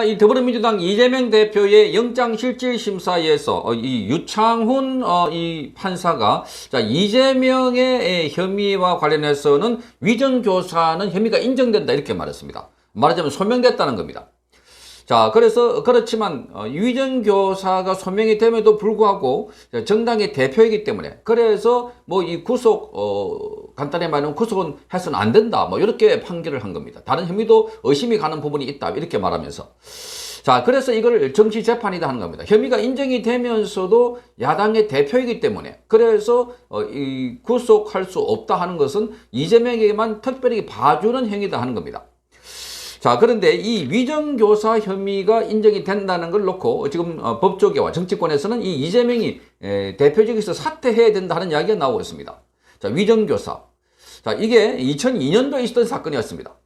이 더불어민주당 이재명 대표의 영장실질심사에서 이 유창훈 이 판사가 이재명의 혐의와 관련해서는 위정교사는 혐의가 인정된다 이렇게 말했습니다. 말하자면 소명됐다는 겁니다. 자, 그렇지만 위정교사가 소명이 됨에도 불구하고 정당의 대표이기 때문에 그래서 뭐 이 간단히 말하면 구속은 해서는 안 된다 이렇게 판결을 한 겁니다. 다른 혐의도 의심이 가는 부분이 있다 이렇게 말하면서 자, 그래서 이걸 정치 재판이다 하는 겁니다. 혐의가 인정이 되면서도 야당의 대표이기 때문에 그래서 이 구속할 수 없다 하는 것은 이재명에게만 특별히 봐주는 행위다 하는 겁니다. 자, 그런데 이 위정교사 혐의가 인정이 된다는 걸 놓고 지금 법조계와 정치권에서는 이 이재명이 대표직에서 사퇴해야 된다 하는 이야기가 나오고 있습니다. 자, 위정교사. 자, 이게 2002년도에 있었던 사건이었습니다.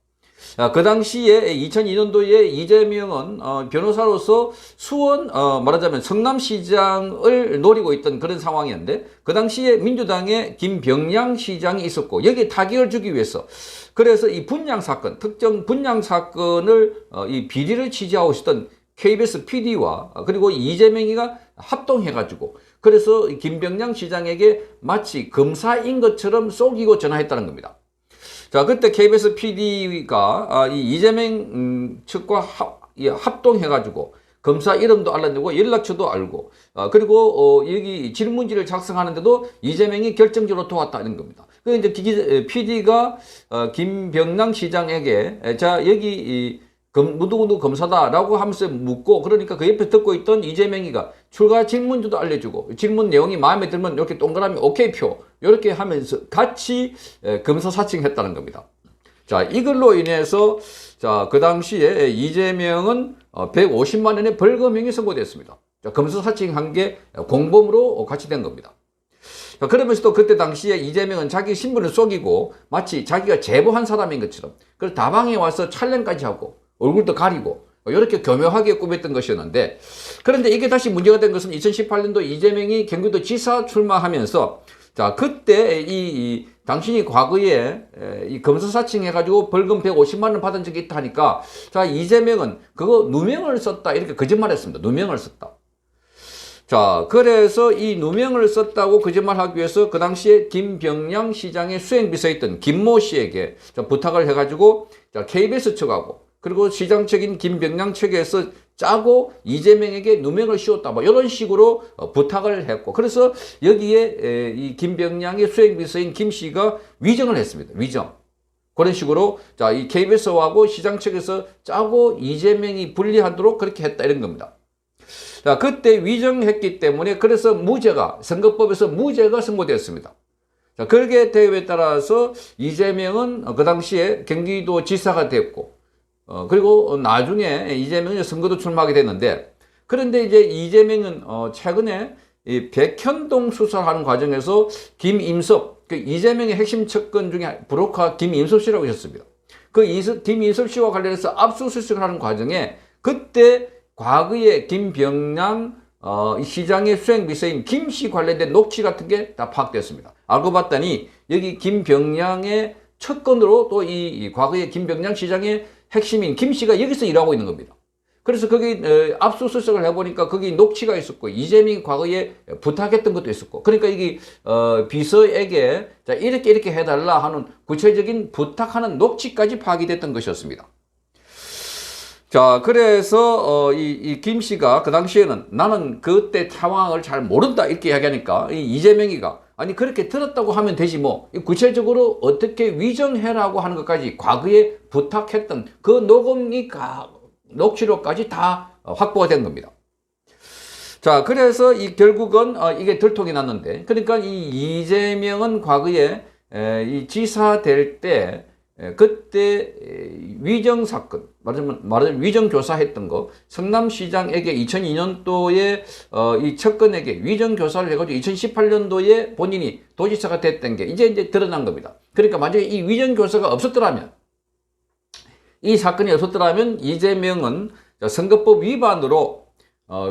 그 당시에 2002년도에 이재명은 변호사로서 수원 말하자면 성남시장을 노리고 있던 그런 상황이었는데 그 당시에 민주당의 김병량 시장이 있었고 여기에 타격을 주기 위해서 그래서 이 분양 사건 특정 분양 사건을 이 비리를 취재하고 있었던 KBS PD와 그리고 이재명이가 합동해가지고 그래서 김병량 시장에게 마치 검사인 것처럼 속이고 전화했다는 겁니다. 자, 그때 KBS PD가 이 이재명 측과 합동해가지고 검사 이름도 알아내고 연락처도 알고 그리고 여기 질문지를 작성하는데도 이재명이 결정적으로 도왔다는 겁니다. 그래서 이제 PD가 김병랑 시장에게 자, 여기 누구누구 검사다라고 하면서 묻고 그러니까 그 옆에 듣고 있던 이재명이가 출가 질문지도 알려주고 질문 내용이 마음에 들면 이렇게 동그라미 오케이 표 이렇게 하면서 같이 검사 사칭했다는 겁니다. 자, 이걸로 인해서 자, 그 당시에 이재명은 150만 원의 벌금형이 선고됐습니다. 자, 검사 사칭한 게 공범으로 같이 된 겁니다. 자, 그러면서도 그때 당시에 이재명은 자기 신분을 속이고 마치 자기가 제보한 사람인 것처럼 그래서 다방에 와서 촬영까지 하고 얼굴도 가리고 이렇게 교묘하게 꾸몄던 것이었는데 그런데 이게 다시 문제가 된 것은 2018년도 이재명이 경기도 지사 출마하면서 자, 그때 당신이 과거에 이 검사 사칭해가지고 벌금 150만 원 받은 적이 있다 하니까 자, 이재명은 그거 누명을 썼다 이렇게 거짓말했습니다. 누명을 썼다. 자, 그래서 이 누명을 썼다고 거짓말하기 위해서 그 당시에 김병량 시장의 수행비서였던 김모 씨에게 부탁을 해가지고 자, KBS 측하고 그리고 시장 측인 김병량 측에서 짜고 이재명에게 누명을 씌웠다 이런 식으로 부탁을 했고 그래서 여기에 이 김병량의 수행비서인 김 씨가 위정을 했습니다. 위정. 그런 식으로 자, 이 KBS하고 시장 측에서 짜고 이재명이 불리하도록 그렇게 했다 이런 겁니다. 자, 그때 위정했기 때문에 그래서 선거법에서 무죄가 선고되었습니다. 자, 그렇게 대우에 따라서 이재명은 그 당시에 경기도 지사가 됐고 그리고 나중에 이재명이 선거도 출마하게 됐는데 그런데 이제 이재명은 최근에 이 백현동 수사를 하는 과정에서 김임섭, 이재명의 핵심 측근 중에 브로커 김임섭 씨라고 있었습니다. 그 김임섭 씨와 관련해서 압수수색을 하는 과정에 그때 과거에 김병량 시장의 수행비서인 김 씨 관련된 녹취 같은 게 다 파악됐습니다. 알고 봤더니 여기 김병량의 측근으로 또 이 과거에 김병량 시장의 핵심인 김 씨가 여기서 일하고 있는 겁니다. 그래서 거기 압수수색을 해보니까 거기 녹취가 있었고 이재명이 과거에 부탁했던 것도 있었고 그러니까 여기 비서에게 자, 이렇게 해달라 하는 구체적인 부탁하는 녹취까지 파악이 됐던 것이었습니다. 자, 그래서 이 김 씨가 그 당시에는 나는 그때 상황을 잘 모른다 이렇게 이야기하니까 이재명이가 아니 그렇게 들었다고 하면 되지 뭐 구체적으로 어떻게 위정해라고 하는 것까지 과거에 부탁했던 그 녹취록까지 다 확보가 된 겁니다. 자, 그래서 결국은 이게 들통이 났는데 그러니까 이 이재명은 과거에 이 지사 될 때 그때 위정 사건 말하자면 위정 교사했던 거 성남시장에게 2002년도에 이 측근에게 위정 교사를 해가지고 2018년도에 본인이 도지사가 됐던 게 이제 드러난 겁니다. 그러니까 만약에 이 위정 교사가 없었더라면 이 사건이 없었더라면 이재명은 선거법 위반으로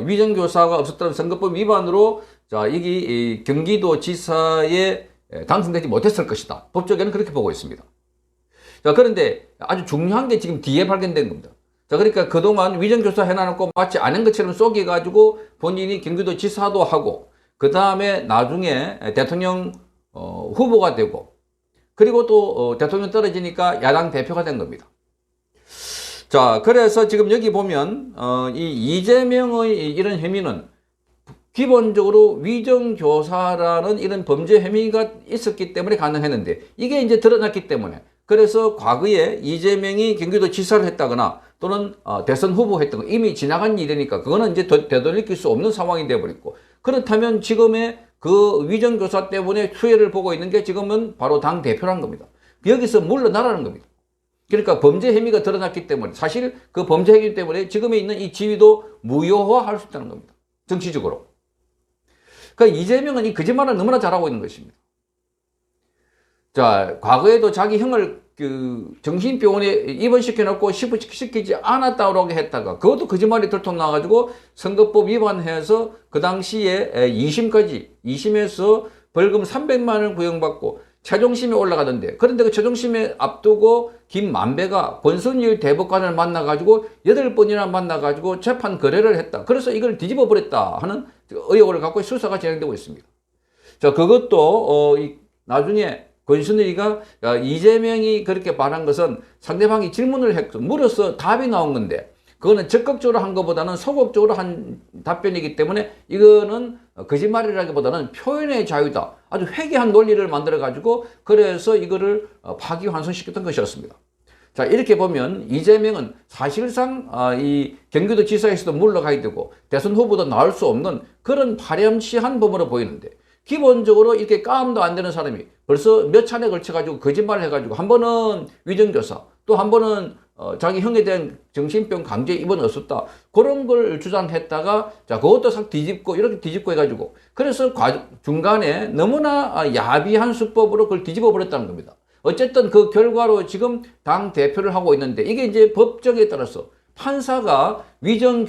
위정 교사가 없었더라면 선거법 위반으로 자, 여기 경기도 지사에 당선되지 못했을 것이다. 법조계는 그렇게 보고 있습니다. 자, 그런데 아주 중요한 게 지금 뒤에 발견된 겁니다. 자, 그러니까 그동안 위정교사 해놔놓고 마치 아는 것처럼 속여가지고 본인이 경기도지사도 하고, 그 다음에 나중에 대통령 후보가 되고, 그리고 또 대통령 떨어지니까 야당 대표가 된 겁니다. 자, 그래서 지금 여기 보면 이 이재명의 이런 혐의는 기본적으로 위정교사라는 이런 범죄 혐의가 있었기 때문에 가능했는데, 이게 이제 드러났기 때문에, 그래서 과거에 이재명이 경기도지사를 했다거나 또는 대선 후보 했던 거 이미 지나간 일이니까 그거는 이제 되돌릴 수 없는 상황이 되어버렸고, 그렇다면 지금의 그 위정교사 때문에 수혜를 보고 있는 게 지금은 바로 당 대표라는 겁니다. 여기서 물러나라는 겁니다. 그러니까 범죄 혐의가 드러났기 때문에, 사실 그 범죄 혐의 때문에 지금에 있는 이 지위도 무효화할 수 있다는 겁니다. 정치적으로. 그러니까 이재명은 이 거짓말을 너무나 잘하고 있는 것입니다. 자, 과거에도 자기 형을 정신병원에 입원시켜놓고 시키지 않았다고 했다가 그것도 거짓말이 들통 나가지고 선거법 위반해서 그 당시에 2심에서 벌금 300만 원을 구형받고 최종심에 올라가던데, 그런데 그 최종심에 앞두고 김만배가 권순일 대법관을 만나가지고 8번이나 만나가지고 재판 거래를 했다. 그래서 이걸 뒤집어 버렸다 하는 의혹을 갖고 수사가 진행되고 있습니다. 자, 그것도 나중에 권순일이가 이재명이 그렇게 말한 것은 상대방이 질문을 했고 물어서 답이 나온 건데, 그거는 적극적으로 한 것보다는 소극적으로 한 답변이기 때문에 이거는 거짓말이라기보다는 표현의 자유다. 아주 회개한 논리를 만들어가지고 그래서 이거를 파기환송시켰던 것이었습니다. 자, 이렇게 보면 이재명은 사실상 이 경기도지사에서도 물러가야 되고 대선 후보도 나올 수 없는 그런 파렴치한 범으로 보이는데, 기본적으로 이렇게 까움도 안 되는 사람이 벌써 몇 차례 걸쳐가지고 거짓말을 해가지고 한 번은 위정교사, 또 한 번은 자기 형에 대한 정신병 강제 입원 없었다. 그런 걸 주장했다가, 자, 그것도 싹 뒤집고, 이렇게 뒤집고 해가지고. 그래서 중간에 너무나 야비한 수법으로 그걸 뒤집어 버렸다는 겁니다. 어쨌든 그 결과로 지금 당 대표를 하고 있는데, 이게 이제 법정에 따라서 판사가 위정